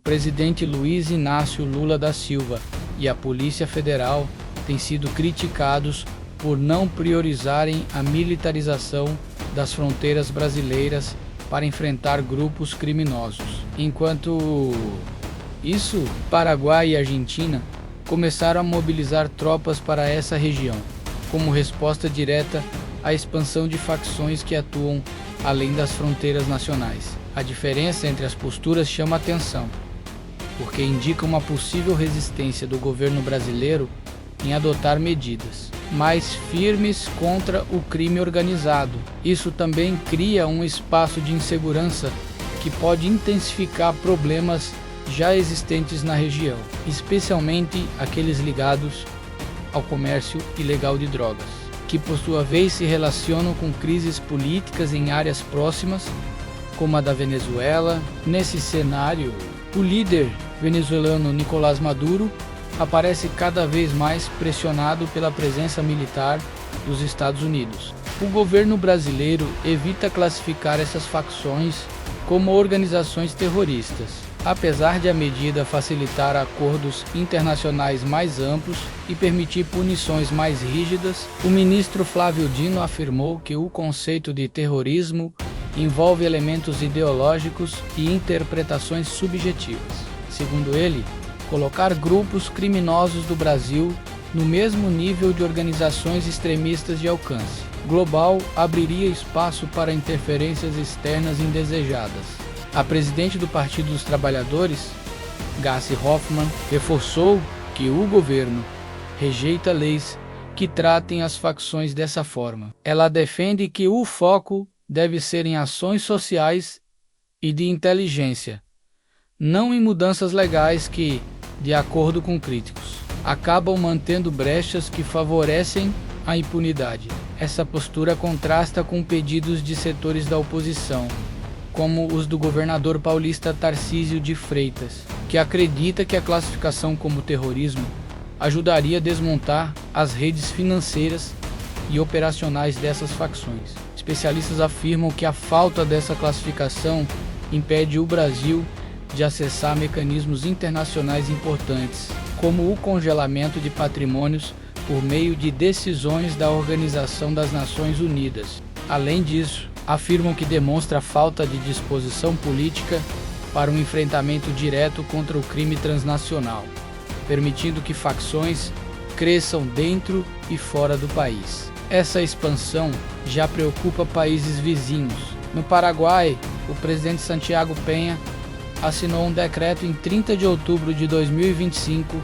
presidente Luiz Inácio Lula da Silva e a Polícia Federal têm sido criticados por não priorizarem a militarização das fronteiras brasileiras para enfrentar grupos criminosos. Enquanto isso, Paraguai e Argentina começaram a mobilizar tropas para essa região, como resposta direta à expansão de facções que atuam além das fronteiras nacionais. A diferença entre as posturas chama atenção, porque indica uma possível resistência do governo brasileiro em adotar medidas mais firmes contra o crime organizado. Isso também cria um espaço de insegurança que pode intensificar problemas já existentes na região, especialmente aqueles ligados ao comércio ilegal de drogas, que por sua vez se relacionam com crises políticas em áreas próximas, como a da Venezuela. Nesse cenário, o líder venezuelano Nicolás Maduro aparece cada vez mais pressionado pela presença militar dos Estados Unidos. O governo brasileiro evita classificar essas facções como organizações terroristas. Apesar de a medida facilitar acordos internacionais mais amplos e permitir punições mais rígidas, o ministro Flávio Dino afirmou que o conceito de terrorismo envolve elementos ideológicos e interpretações subjetivas. Segundo ele, colocar grupos criminosos do Brasil no mesmo nível de organizações extremistas de alcance global abriria espaço para interferências externas indesejadas. A presidente do Partido dos Trabalhadores, Gleisi Hoffmann, reforçou que o governo rejeita leis que tratem as facções dessa forma. Ela defende que o foco deve ser em ações sociais e de inteligência, não em mudanças legais que, de acordo com críticos, acabam mantendo brechas que favorecem a impunidade. Essa postura contrasta com pedidos de setores da oposição, como os do governador paulista Tarcísio de Freitas, que acredita que a classificação como terrorismo ajudaria a desmontar as redes financeiras e operacionais dessas facções. Especialistas afirmam que a falta dessa classificação impede o Brasil de acessar mecanismos internacionais importantes, como o congelamento de patrimônios por meio de decisões da Organização das Nações Unidas. Além disso, afirmam que demonstra falta de disposição política para um enfrentamento direto contra o crime transnacional, permitindo que facções cresçam dentro e fora do país. Essa expansão já preocupa países vizinhos. No Paraguai, o presidente Santiago Peña assinou um decreto em 30 de outubro de 2025,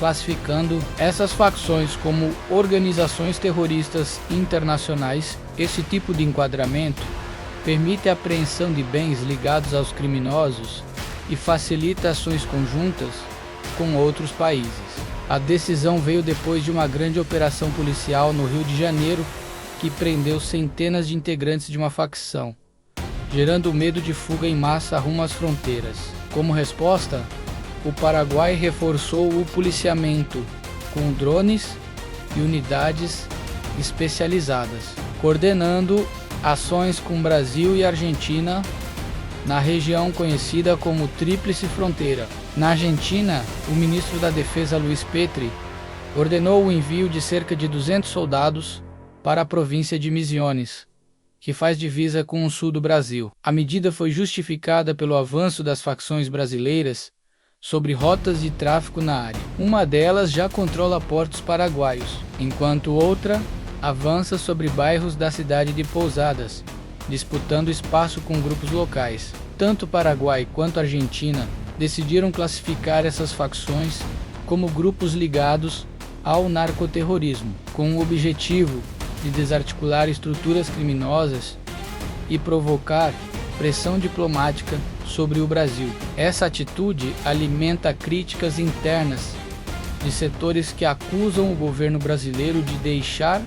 classificando essas facções como organizações terroristas internacionais. Esse tipo de enquadramento permite a apreensão de bens ligados aos criminosos e facilita ações conjuntas com outros países. A decisão veio depois de uma grande operação policial no Rio de Janeiro que prendeu centenas de integrantes de uma facção, gerando medo de fuga em massa rumo às fronteiras. Como resposta, o Paraguai reforçou o policiamento com drones e unidades especializadas, coordenando ações com Brasil e Argentina na região conhecida como Tríplice Fronteira. Na Argentina, o ministro da Defesa Luiz Petri ordenou o envio de cerca de 200 soldados para a província de Misiones, que faz divisa com o sul do Brasil. A medida foi justificada pelo avanço das facções brasileiras sobre rotas de tráfico na área. Uma delas já controla portos paraguaios, enquanto outra avança sobre bairros da cidade de Pousadas, disputando espaço com grupos locais. Tanto Paraguai quanto Argentina decidiram classificar essas facções como grupos ligados ao narcoterrorismo, com o objetivo de desarticular estruturas criminosas e provocar pressão diplomática sobre o Brasil. Essa atitude alimenta críticas internas de setores que acusam o governo brasileiro de deixar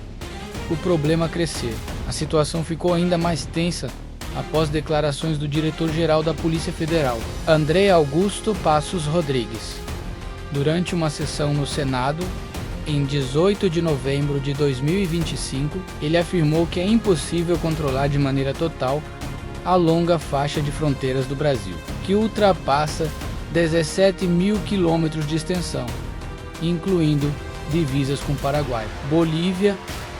o problema crescer. A situação ficou ainda mais tensa após declarações do diretor-geral da Polícia Federal, André Augusto Passos Rodrigues, durante uma sessão no Senado em 18 de novembro de 2025. Ele afirmou que é impossível controlar de maneira total a longa faixa de fronteiras do Brasil, que ultrapassa 17 mil quilômetros de extensão, incluindo divisas com Paraguai, Bolívia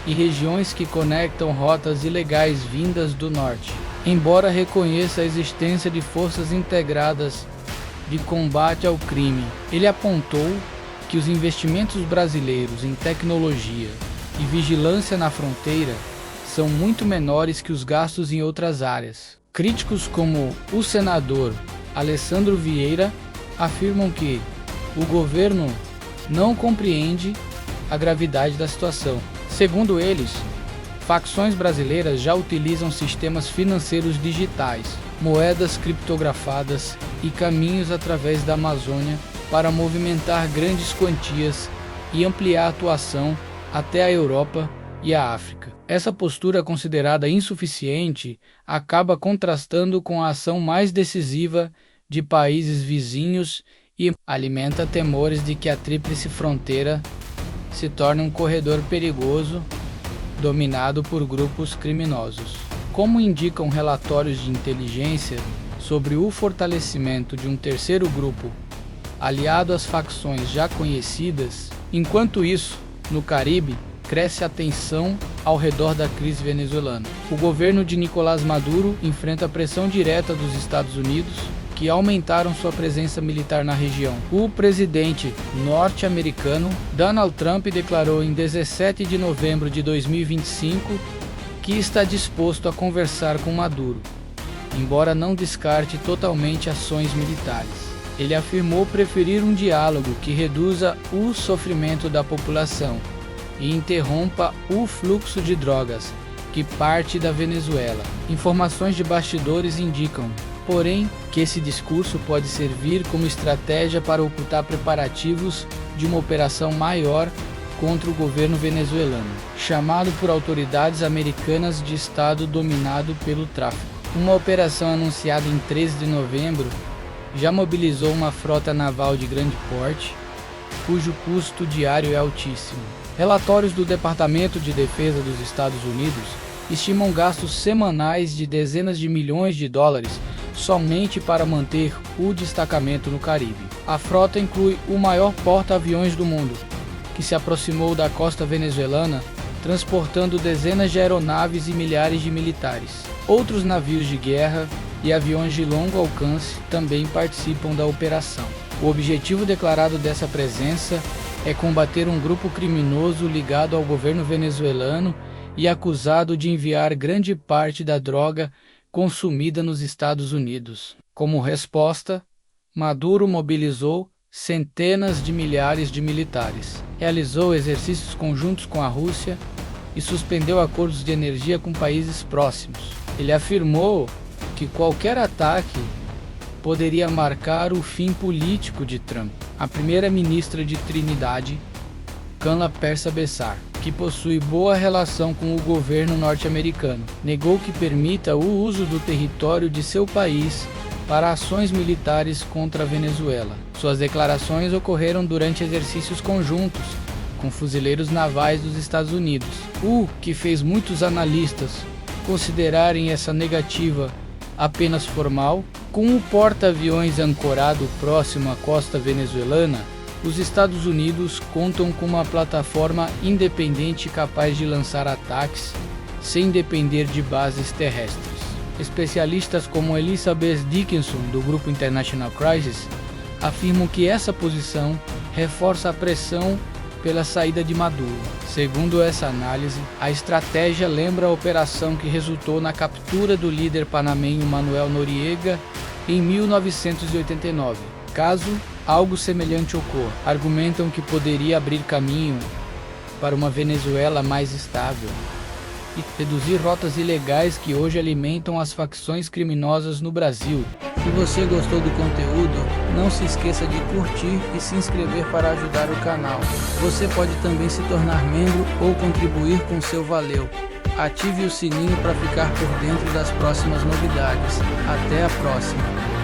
e regiões que conectam rotas ilegais vindas do norte. Embora reconheça a existência de forças integradas de combate ao crime, ele apontou que os investimentos brasileiros em tecnologia e vigilância na fronteira são muito menores que os gastos em outras áreas. Críticos como o senador Alessandro Vieira afirmam que o governo não compreende a gravidade da situação. Segundo eles, facções brasileiras já utilizam sistemas financeiros digitais, moedas criptografadas e caminhos através da Amazônia para movimentar grandes quantias e ampliar a atuação até a Europa e a África. Essa postura considerada insuficiente acaba contrastando com a ação mais decisiva de países vizinhos e alimenta temores de que a tríplice fronteira se torne um corredor perigoso dominado por grupos criminosos. Como indicam relatórios de inteligência sobre o fortalecimento de um terceiro grupo aliado às facções já conhecidas, enquanto isso, no Caribe, cresce a tensão ao redor da crise venezuelana. O governo de Nicolás Maduro enfrenta a pressão direta dos Estados Unidos, que aumentaram sua presença militar na região. O presidente norte-americano Donald Trump declarou em 17 de novembro de 2025 que está disposto a conversar com Maduro, embora não descarte totalmente ações militares. Ele afirmou preferir um diálogo que reduza o sofrimento da população e interrompa o fluxo de drogas que parte da Venezuela. Informações de bastidores indicam, porém, que esse discurso pode servir como estratégia para ocultar preparativos de uma operação maior contra o governo venezuelano, chamado por autoridades americanas de Estado dominado pelo tráfico. Uma operação anunciada em 13 de novembro já mobilizou uma frota naval de grande porte, cujo custo diário é altíssimo. Relatórios do Departamento de Defesa dos Estados Unidos estimam gastos semanais de dezenas de milhões de dólares somente para manter o destacamento no Caribe. A frota inclui o maior porta-aviões do mundo, que se aproximou da costa venezuelana, transportando dezenas de aeronaves e milhares de militares. Outros navios de guerra e aviões de longo alcance também participam da operação. O objetivo declarado dessa presença é combater um grupo criminoso ligado ao governo venezuelano e acusado de enviar grande parte da droga consumida nos Estados Unidos. Como resposta, Maduro mobilizou centenas de milhares de militares, realizou exercícios conjuntos com a Rússia e suspendeu acordos de energia com países próximos. Ele afirmou que qualquer ataque poderia marcar o fim político de Trump. A primeira-ministra de Trinidade, Kamala Persabessar, que possui boa relação com o governo norte-americano, negou que permita o uso do território de seu país para ações militares contra a Venezuela. Suas declarações ocorreram durante exercícios conjuntos com fuzileiros navais dos Estados Unidos, o que fez muitos analistas considerarem essa negativa apenas formal. Com o porta-aviões ancorado próximo à costa venezuelana, os Estados Unidos contam com uma plataforma independente capaz de lançar ataques sem depender de bases terrestres. Especialistas como Elizabeth Dickinson, do Grupo International Crisis, afirmam que essa posição reforça a pressão pela saída de Maduro. Segundo essa análise, a estratégia lembra a operação que resultou na captura do líder panamenho Manuel Noriega em 1989. Caso algo semelhante ocorra, argumentam que poderia abrir caminho para uma Venezuela mais estável e reduzir rotas ilegais que hoje alimentam as facções criminosas no Brasil. Se você gostou do conteúdo, não se esqueça de curtir e se inscrever para ajudar o canal. Você pode também se tornar membro ou contribuir com seu valeu. Ative o sininho para ficar por dentro das próximas novidades. Até a próxima!